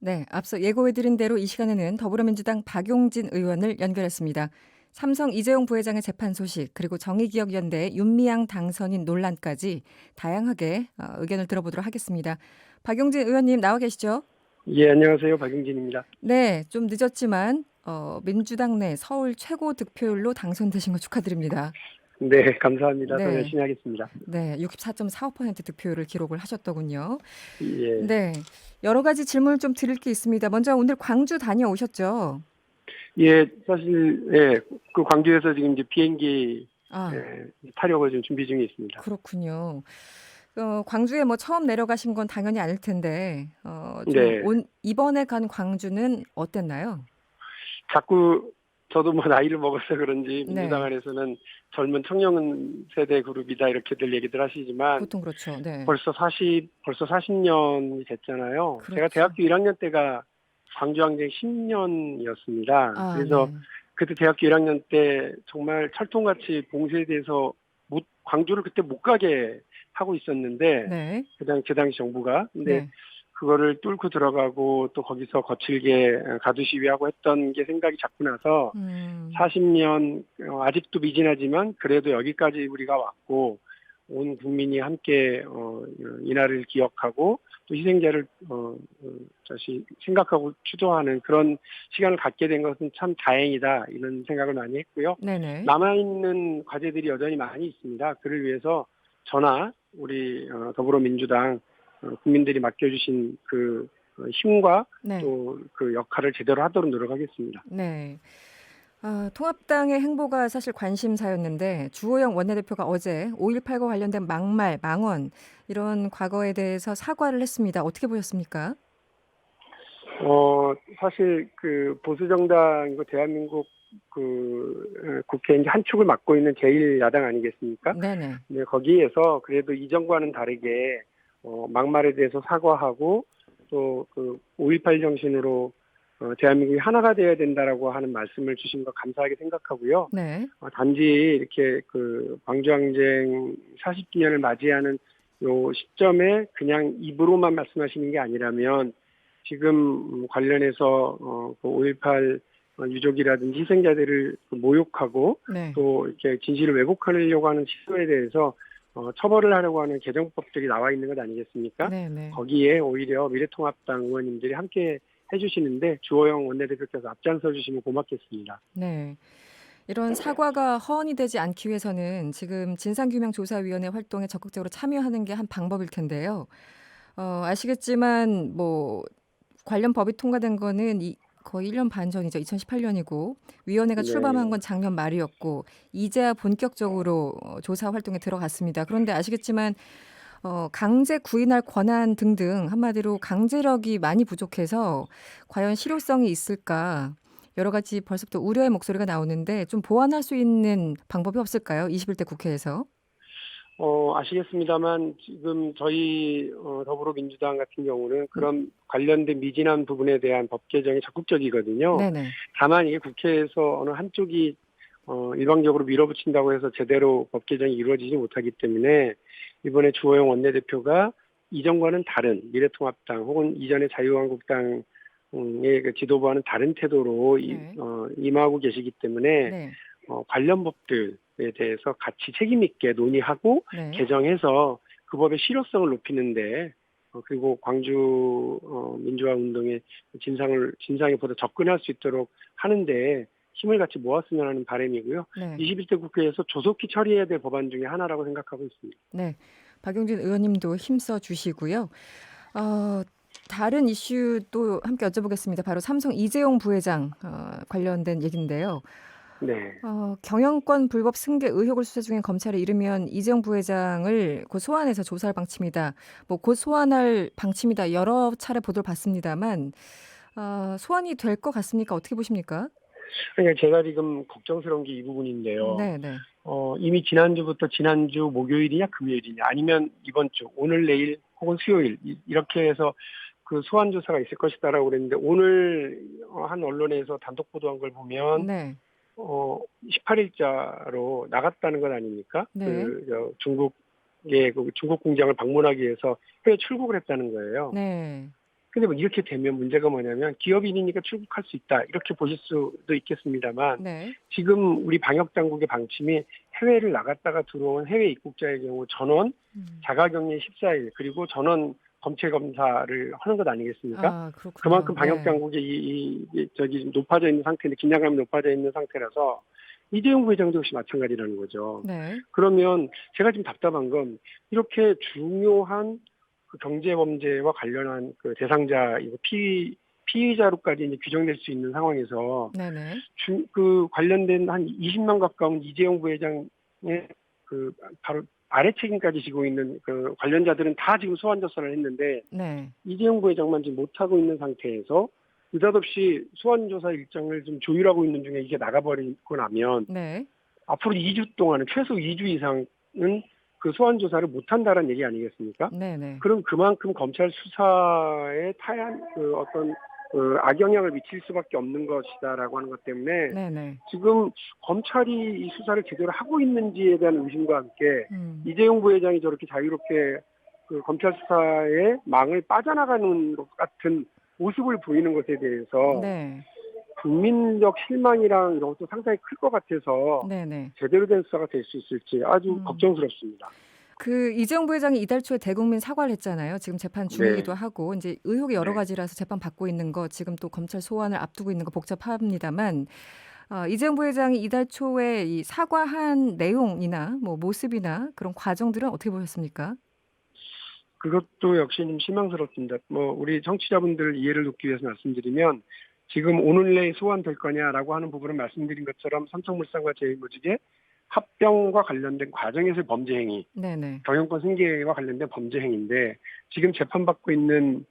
네, 앞서 예고해드린 대로 이 시간에는 더불어민주당 박용진 의원을 연결했습니다. 삼성 이재용 부회장의 재판 소식, 그리고 정의기억연대 윤미향 당선인 논란까지 다양하게 의견을 들어보도록 하겠습니다. 박용진 의원님 나와 계시죠? 예, 안녕하세요. 박용진입니다. 네, 좀 늦었지만 민주당 내 서울 최고 득표율로 당선되신 거 축하드립니다. 네, 감사합니다. 더 네, 열심히 하겠습니다. 네, 64.45% 득표율을 기록을 하셨더군요. 예, 네, 여러 가지 질문을 좀 드릴 게 있습니다. 먼저 오늘 광주 다녀오셨죠? 예, 사실, 예, 그 광주에서 지금 이제 비행기, 아, 타려고 지금 준비 중에 있습니다. 그렇군요. 광주에 뭐 처음 내려가신 건 당연히 아닐 텐데, 네, 이번에 간 광주는 어땠나요? 자꾸 저도 뭐 나이를 먹어서 그런지 민주당 네, 안에서는 젊은 청년 세대 그룹이다 이렇게들 얘기들 하시지만 보통 그렇죠. 네, 벌써 40년이 됐잖아요. 제가 그렇죠. 대학교 1학년 때가 광주항쟁 10년이었습니다. 아, 그래서 네, 그때 대학교 1학년 때 정말 철통같이 봉쇄돼서 광주를 그때 못 가게 하고 있었는데 네, 그 당시 정부가 근데 네, 그거를 뚫고 들어가고 또 거기서 거칠게 가두 시위하고 했던 게 생각이 자꾸 나서 음, 40년 아직도 미진하지만 그래도 여기까지 우리가 왔고 온 국민이 함께 이날을 기억하고 또 희생자를 다시 생각하고 추도하는 그런 시간을 갖게 된 것은 참 다행이다 이런 생각을 많이 했고요. 네네. 남아있는 과제들이 여전히 많이 있습니다. 그를 위해서 저나 우리 더불어민주당 국민들이 맡겨주신 그 힘과 네, 또 그 역할을 제대로 하도록 노력하겠습니다. 네. 통합당의 행보가 사실 관심사였는데 주호영 원내대표가 어제 5.18과 관련된 막말, 망언 이런 과거에 대해서 사과를 했습니다. 어떻게 보셨습니까? 사실 그 보수정당이고 대한민국 국회 이제 한 축을 맡고 있는 제일 야당 아니겠습니까? 네네. 네, 거기에서 그래도 이전과는 다르게 막말에 대해서 사과하고 또 그 5.18 정신으로 대한민국이 하나가 되어야 된다라고 하는 말씀을 주신 거 감사하게 생각하고요. 네. 단지 이렇게 그 광주항쟁 40주년을 맞이하는 요 시점에 그냥 입으로만 말씀하시는 게 아니라면 지금 관련해서 그 5.18 유족이라든지 희생자들을 모욕하고 네. 또 이렇게 진실을 왜곡하려고 하는 시도에 대해서 처벌을 하려고 하는 개정법들이 나와 있는 것 아니겠습니까? 네네. 거기에 오히려 미래통합당 의원님들이 함께 해주시는데 주호영 원내대표께서 앞장서 주시면 고맙겠습니다. 네. 이런 사과가 허언이 되지 않기 위해서는 지금 진상규명조사위원회 활동에 적극적으로 참여하는 게 한 방법일 텐데요. 아시겠지만 뭐 관련 법이 통과된 거는 거의 1년 반 전이죠. 2018년이고 위원회가 출범한 네. 건 작년 말이었고 이제야 본격적으로 조사 활동에 들어갔습니다. 그런데 아시겠지만 강제 구인할 권한 등등 한마디로 강제력이 많이 부족해서 과연 실효성이 있을까? 여러 가지 벌써부터 우려의 목소리가 나오는데 좀 보완할 수 있는 방법이 없을까요? 21대 국회에서. 아시겠습니다만 지금 저희 더불어민주당 같은 경우는 그런 관련된 미진한 부분에 대한 법 개정이 적극적이거든요. 네네. 다만 이게 국회에서 어느 한쪽이 일방적으로 밀어붙인다고 해서 제대로 법 개정이 이루어지지 못하기 때문에 이번에 주호영 원내대표가 이전과는 다른 미래통합당 혹은 이전의 자유한국당의 그 지도부와는 다른 태도로 네. 임하고 계시기 때문에 네. 관련 법들에 대해서 같이 책임 있게 논의하고 네. 개정해서 그 법의 실효성을 높이는데 그리고 광주 민주화 운동의 진상에 보다 접근할 수 있도록 하는데 힘을 같이 모았으면 하는 바람이고요. 네. 21대 국회에서 조속히 처리해야 될 법안 중에 하나라고 생각하고 있습니다. 네. 박용진 의원님도 힘써 주시고요. 어, 다른 이슈도 함께 여쭤보겠습니다. 바로 삼성 이재용 부회장 관련된 얘기인데요. 네. 경영권 불법 승계 의혹을 수사 중인 검찰에 이르면 이재용 부회장을 곧 소환해서 조사할 방침이다. 뭐 곧 소환할 방침이다. 여러 차례 보도를 봤습니다만 소환이 될 것 같습니까? 어떻게 보십니까? 그러니까 제가 지금 걱정스러운 게 이 부분인데요. 네, 네. 이미 지난주부터 지난주 목요일이냐 금요일이냐 아니면 이번 주 오늘 내일 혹은 수요일 이렇게 해서 그 소환 조사가 있을 것이다라고 그랬는데 오늘 한 언론에서 단독 보도한 걸 보면 네. 18일자로 나갔다는 것 아닙니까? 네. 중국의 그 중국 공장을 방문하기 위해서 해외 출국을 했다는 거예요. 네. 근데 뭐 이렇게 되면 문제가 뭐냐면 기업인이니까 출국할 수 있다 이렇게 보실 수도 있겠습니다만 네. 지금 우리 방역 당국의 방침이 해외를 나갔다가 들어온 해외 입국자의 경우 전원 음. 자가격리 14일 그리고 전원 검체 검사를 하는 것 아니겠습니까? 아, 그렇군요. 그만큼 방역 네. 당국이 저기 높아져 있는 상태인데 긴장감이 높아져 있는 상태라서 이재용 부회장도 역시 마찬가지라는 거죠. 네. 그러면 제가 지금 답답한 건 이렇게 중요한 그 경제범죄와 관련한 그 대상자 이거 피의자로까지 이제 규정될 수 있는 상황에서 네네. 그 관련된 한 20만 가까운 이재용 부회장의 그 바로 아래 책임까지 지고 있는 그 관련자들은 다 지금 소환 조사를 했는데 네. 이재용 부회장만 지금 못하고 있는 상태에서 느닷없이 소환 조사 일정을 좀 조율하고 있는 중에 이게 나가버리고 나면 네. 앞으로 2주 동안은 최소 2주 이상은 그 소환 조사를 못한다는 얘기 아니겠습니까? 네네. 그럼 그만큼 검찰 수사에 타한 그 어떤 그 악영향을 미칠 수밖에 없는 것이다라고 하는 것 때문에 네네. 지금 검찰이 이 수사를 제대로 하고 있는지에 대한 의심과 함께 음. 이재용 부회장이 저렇게 자유롭게 그 검찰 수사의 망을 빠져나가는 것 같은 모습을 보이는 것에 대해서 네. 국민적 실망이랑 이런 것도 상당히 클 것 같아서 네네. 제대로 된 수사가 될 수 있을지 아주 음. 걱정스럽습니다. 그 이재용 부회장이 이달 초에 대국민 사과를 했잖아요. 지금 재판 중이기도 네, 하고 이제 의혹이 여러 네. 가지라서 재판 받고 있는 거 지금 또 검찰 소환을 앞두고 있는 거 복잡합니다만 이재용 부회장이 이달 초에 이 사과한 내용이나 뭐 모습이나 그런 과정들은 어떻게 보셨습니까? 그것도 역시 좀 실망스럽습니다. 뭐 우리 청취자분들 이해를 돕기 위해서 말씀드리면 지금 오늘 내에 소환될 거냐라고 하는 부분은 말씀드린 것처럼 삼성물산과 제일모직의 합병과 관련된 과정에서의 범죄 행위, 네네. 경영권 승계와 관련된 범죄 행위인데 지금 재판받고 있는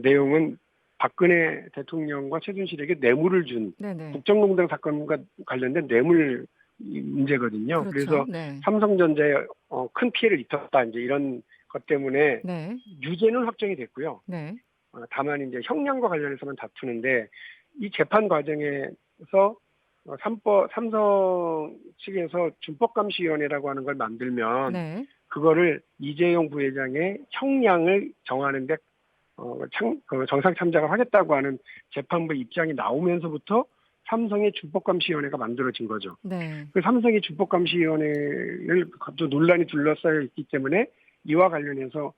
내용은 박근혜 대통령과 최순실에게 뇌물을 준 네네. 국정농단 사건과 관련된 뇌물 문제거든요. 그렇죠. 그래서 네. 삼성전자에 큰 피해를 입혔다 이제 이런 것 때문에 네. 유죄는 확정이 됐고요. 네. 다만 이제 형량과 관련해서만 다투는데 이 재판 과정에서 삼성 측에서 준법감시위원회라고 하는 걸 만들면 네. 그거를 이재용 부회장의 형량을 정하는데 정상 참작을 하겠다고 하는 재판부 입장이 나오면서부터 삼성의 준법감시위원회가 만들어진 거죠. 네. 그 삼성의 준법감시위원회를 또 논란이 둘러싸여 있기 때문에 이와 관련해서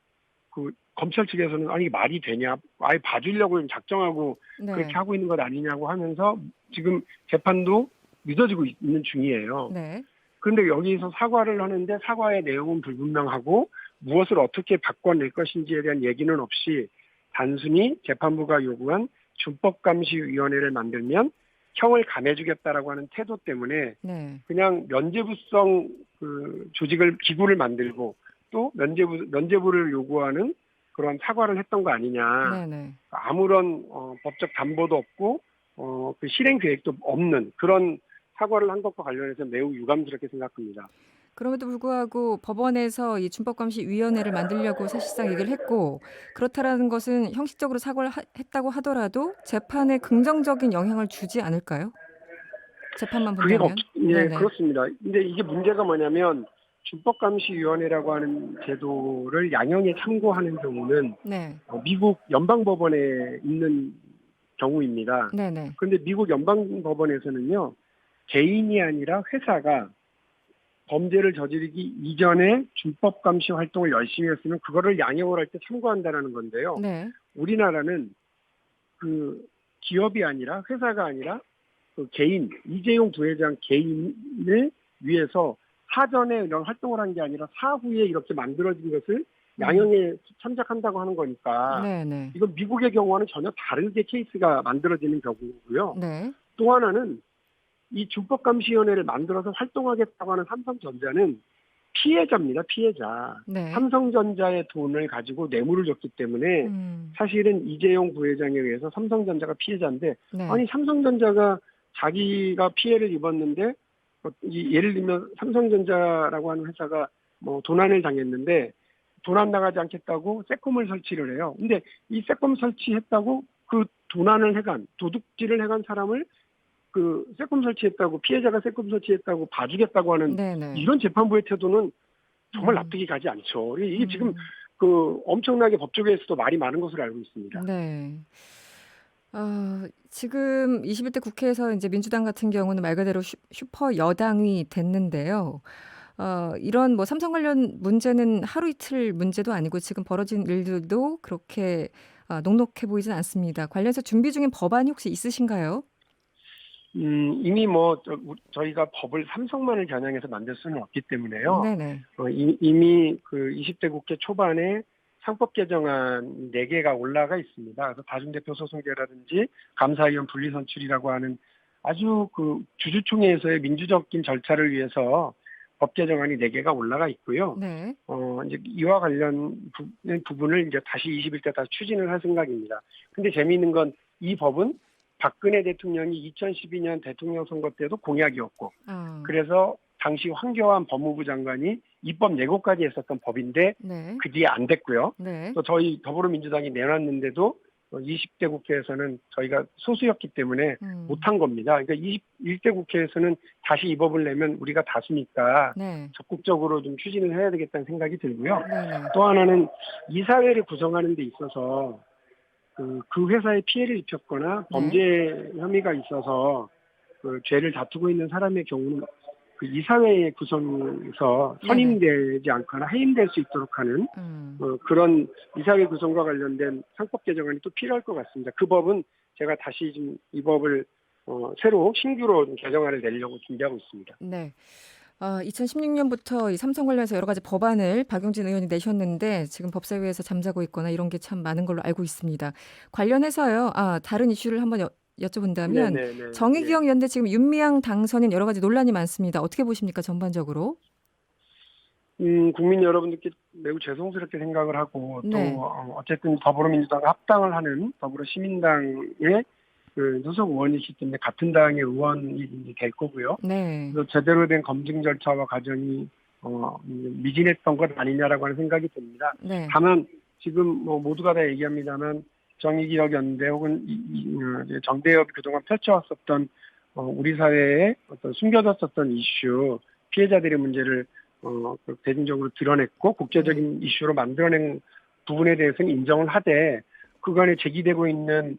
그 검찰 측에서는 아니 이게 말이 되냐 아예 봐주려고 작정하고 그렇게 네. 하고 있는 것 아니냐고 하면서 지금 재판도 늦어지고 있는 중이에요. 네. 그런데 여기서 사과를 하는데 사과의 내용은 불분명하고 무엇을 어떻게 바꿔낼 것인지에 대한 얘기는 없이 단순히 재판부가 요구한 준법감시위원회를 만들면 형을 감해주겠다라고 하는 태도 때문에 네. 그냥 면죄부성 그 조직을 기구를 만들고 또 면죄부를 요구하는 그런 사과를 했던 거 아니냐. 네네. 아무런 법적 담보도 없고 그 실행 계획도 없는 그런 사과를 한 것과 관련해서 매우 유감스럽게 생각합니다. 그럼에도 불구하고 법원에서 이 준법감시위원회를 만들려고 사실상 얘기를 했고 그렇다라는 것은 형식적으로 사과를 했다고 하더라도 재판에 긍정적인 영향을 주지 않을까요? 재판만 본다면. 예, 네네. 그렇습니다. 근데 이게 문제가 뭐냐면 준법감시위원회가 하는 제도를 양형에 참고하는 경우는 네. 미국 연방법원에 있는 경우입니다. 네네. 그런데 미국 연방법원에서는요, 개인이 아니라 회사가 범죄를 저지르기 이전에 준법감시 활동을 열심히 했으면 그거를 양형을 할 때 참고한다는 건데요. 네. 우리나라는 그 기업이 아니라 회사가 아니라 그 개인, 이재용 부회장 개인을 위해서 사전에 이런 활동을 한 게 아니라 사후에 이렇게 만들어진 것을 음. 양형에 참작한다고 하는 거니까 네네. 이건 미국의 경우와는 전혀 다르게 케이스가 만들어지는 경우고요. 네. 또 하나는 이 준법감시위원회를 만들어서 활동하겠다고 하는 삼성전자는 피해자입니다. 피해자. 네. 삼성전자의 돈을 가지고 뇌물을 줬기 때문에 음. 사실은 이재용 부회장에 의해서 삼성전자가 피해자인데 네. 아니 삼성전자가 자기가 피해를 입었는데 예를 들면 삼성전자라고 하는 회사가 뭐 도난을 당했는데 도난 나가지 않겠다고 세콤을 설치를 해요. 근데 이 세콤 설치했다고 그 도난을 해간 도둑질을 해간 사람을 그 세콤 설치했다고 피해자가 세콤 설치했다고 봐주겠다고 하는 네네. 이런 재판부의 태도는 정말 음. 납득이 가지 않죠. 이게 지금 음. 엄청나게 법조계에서도 말이 많은 것으로 알고 있습니다. 네. 지금 21대 국회에서 이제 민주당 같은 경우는 말 그대로 슈퍼 여당이 됐는데요. 이런 뭐 삼성 관련 문제는 하루 이틀 문제도 아니고 지금 벌어진 일들도 그렇게 녹록해 보이진 않습니다. 관련해서 준비 중인 법안이 혹시 있으신가요? 이미 저희가 법을 삼성만을 겨냥해서 만들 수는 없기 때문에요. 네네. 이미 그 20대 국회 초반에 상법 개정안 4개가 올라가 있습니다. 그래서 다중대표 소송제라든지 감사위원 분리선출이라고 하는 아주 그 주주총회에서의 민주적인 절차를 위해서 법 개정안이 4개가 올라가 있고요. 네. 이제 이와 관련 부분을 이제 다시 21대 다시 추진을 할 생각입니다. 근데 재미있는 건 이 법은 박근혜 대통령이 2012년 대통령 선거 때도 공약이었고, 아, 그래서 당시 황교안 법무부 장관이 입법 예고까지 했었던 법인데 네. 그 뒤에 안 됐고요. 네. 또 저희 더불어민주당이 내놨는데도 20대 국회에서는 저희가 소수였기 때문에 못한 겁니다. 그러니까 21대 국회에서는 다시 이 법을 내면 우리가 다수니까 네. 적극적으로 좀 추진을 해야 되겠다는 생각이 들고요. 네네. 또 하나는 이사회를 구성하는 데 있어서 그 회사에 피해를 입혔거나 네. 범죄 혐의가 있어서 그 죄를 다투고 있는 사람의 경우는 그 이사회 구성에서 네네. 선임되지 않거나 해임될 수 있도록 하는 그런 이사회 구성과 관련된 상법 개정안이 또 필요할 것 같습니다. 그 법은 제가 다시 좀 이 법을 새로 신규로 좀 개정안을 내려고 준비하고 있습니다. 네. 2016년부터 이 삼성 관련해서 여러 가지 법안을 박용진 의원이 내셨는데 지금 법사위에서 잠자고 있거나 이런 게 참 많은 걸로 알고 있습니다. 관련해서요. 다른 이슈를 한번 여쭤본다면 네네네. 정의기억 연대 지금 윤미향 당선인 여러 가지 논란이 많습니다. 어떻게 보십니까? 전반적으로? 국민 여러분들께 매우 죄송스럽게 생각을 하고 또 네. 어쨌든 더불어민주당과 합당을 하는 더불어시민당의 그 소속 의원이기 때문에 같은 당의 의원이 이제 될 거고요. 네. 그래서 제대로 된 검증 절차와 과정이 미진했던 것 아니냐라고 하는 생각이 듭니다. 네. 다만 지금 모두가 다 얘기합니다만 정의기억연대 혹은 정대협이 그동안 펼쳐왔었던 우리 사회에 어떤 숨겨졌었던 이슈, 피해자들의 문제를 대중적으로 드러냈고 국제적인 이슈로 만들어낸 부분에 대해서는 인정을 하되 그간에 제기되고 있는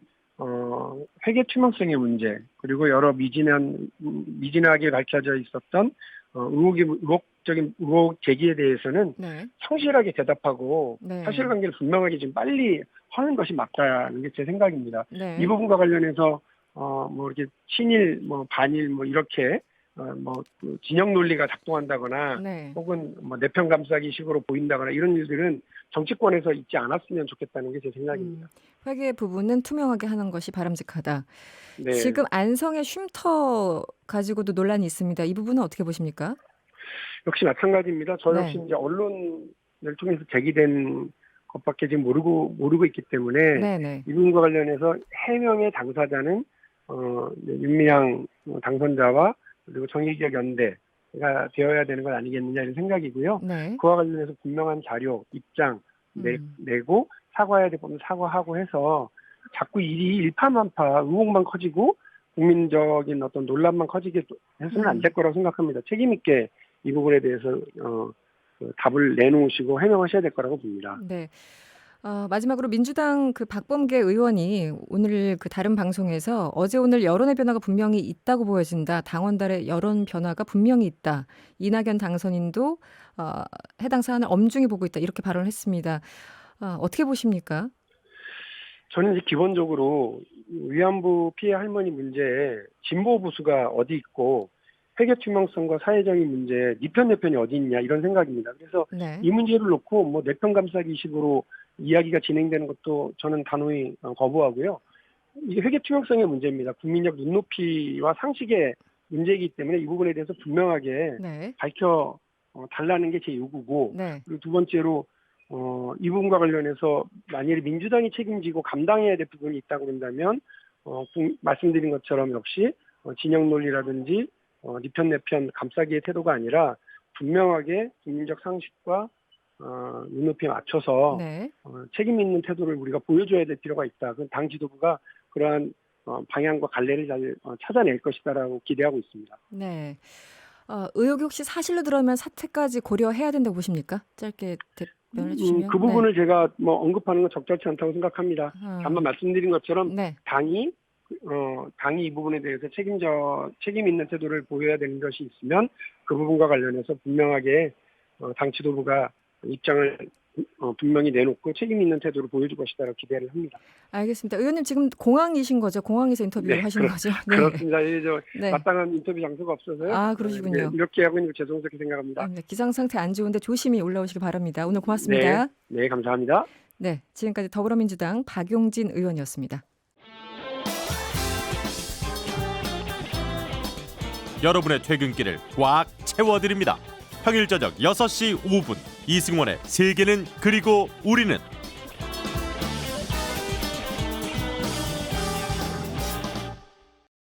회계 투명성의 문제 그리고 여러 미진하게 밝혀져 있었던 의혹적인 의혹 제기에 대해서는 네. 성실하게 대답하고 네. 사실관계를 분명하게 좀 빨리 하는 것이 맞다는 게 제 생각입니다. 네. 이 부분과 관련해서 이렇게 친일 반일 이렇게 그 진영 논리가 작동한다거나 네. 혹은 내편 감싸기 식으로 보인다거나 이런 일들은 정치권에서 있지 않았으면 좋겠다는 게 제 생각입니다. 회계 부분은 투명하게 하는 것이 바람직하다. 네. 지금 안성의 쉼터 가지고도 논란이 있습니다. 이 부분은 어떻게 보십니까? 역시 마찬가지입니다. 저 역시 네. 이제 언론을 통해서 제기된 것밖에 지금 모르고 있기 때문에 네네. 이 부분과 관련해서 해명의 당사자는 윤미향 당선자와 그리고 정의기억 연대가 되어야 되는 건 아니겠느냐 이런 생각이고요. 네. 그와 관련해서 분명한 자료, 입장 내고 사과해야 될 부분 사과하고 해서 자꾸 일이 일파만파 의혹만 커지고 국민적인 어떤 논란만 커지게 해서는 안 될 거라고 생각합니다. 책임 있게 이 부분에 대해서 답을 내놓으시고 해명하셔야 될 거라고 봅니다. 네. 마지막으로 민주당 그 박범계 의원이 오늘 그 다른 방송에서 어제 오늘 여론의 변화가 분명히 있다고 보여진다. 당원들의 여론 변화가 분명히 있다. 이낙연 당선인도 해당 사안을 엄중히 보고 있다. 이렇게 발언을 했습니다. 어떻게 보십니까? 저는 이제 기본적으로 위안부 피해 할머니 문제에 진보 보수가 어디 있고 회계 투명성과 사회적인 문제, 네 편 내 편이 어디 있냐 이런 생각입니다. 그래서 네. 이 문제를 놓고 내 편 감싸기식으로 이야기가 진행되는 것도 저는 단호히 거부하고요. 이게 회계 투명성의 문제입니다. 국민적 눈높이와 상식의 문제이기 때문에 이 부분에 대해서 분명하게 네. 밝혀 달라는 게 제 요구고 네. 그리고 두 번째로 이 부분과 관련해서 만약에 민주당이 책임지고 감당해야 될 부분이 있다고 그런다면 말씀드린 것처럼 역시 진영 논리라든지 네 편 내 편 감싸기의 태도가 아니라 분명하게 국민적 상식과 눈높이에 맞춰서 네. 책임 있는 태도를 우리가 보여줘야 될 필요가 있다. 당 지도부가 그러한 방향과 갈래를 잘 찾아낼 것이다라고 기대하고 있습니다. 네. 의혹이 혹시 사실로 들어오면 사퇴까지 고려해야 된다고 보십니까? 짧게 면해 주시면. 그 부분을 제가 뭐 언급하는 건 적절치 않다고 생각합니다. 다만 말씀드린 것처럼 네. 당이 이 부분에 대해서 책임 있는 태도를 보여야 되는 것이 있으면 그 부분과 관련해서 분명하게 당 지도부가 입장을 분명히 내놓고 책임 있는 태도를 보여줄 것이다라고 기대를 합니다. 알겠습니다. 의원님 지금 공항이신 거죠? 공항에서 인터뷰를 네, 하시는 거죠? 네. 그렇습니다. 네. 마땅한 인터뷰 장소가 없어서요. 아, 그러시군요. 이렇게 하고 있는 게 죄송스럽게 생각합니다. 네, 기상 상태 안 좋은데 조심히 올라오시기 바랍니다. 오늘 고맙습니다. 네, 감사합니다. 네, 지금까지 더불어민주당 박용진 의원이었습니다. 여러분의 퇴근길을 꽉 채워드립니다. 평일 저녁 6시 5분 이승원의 세계는 그리고 우리는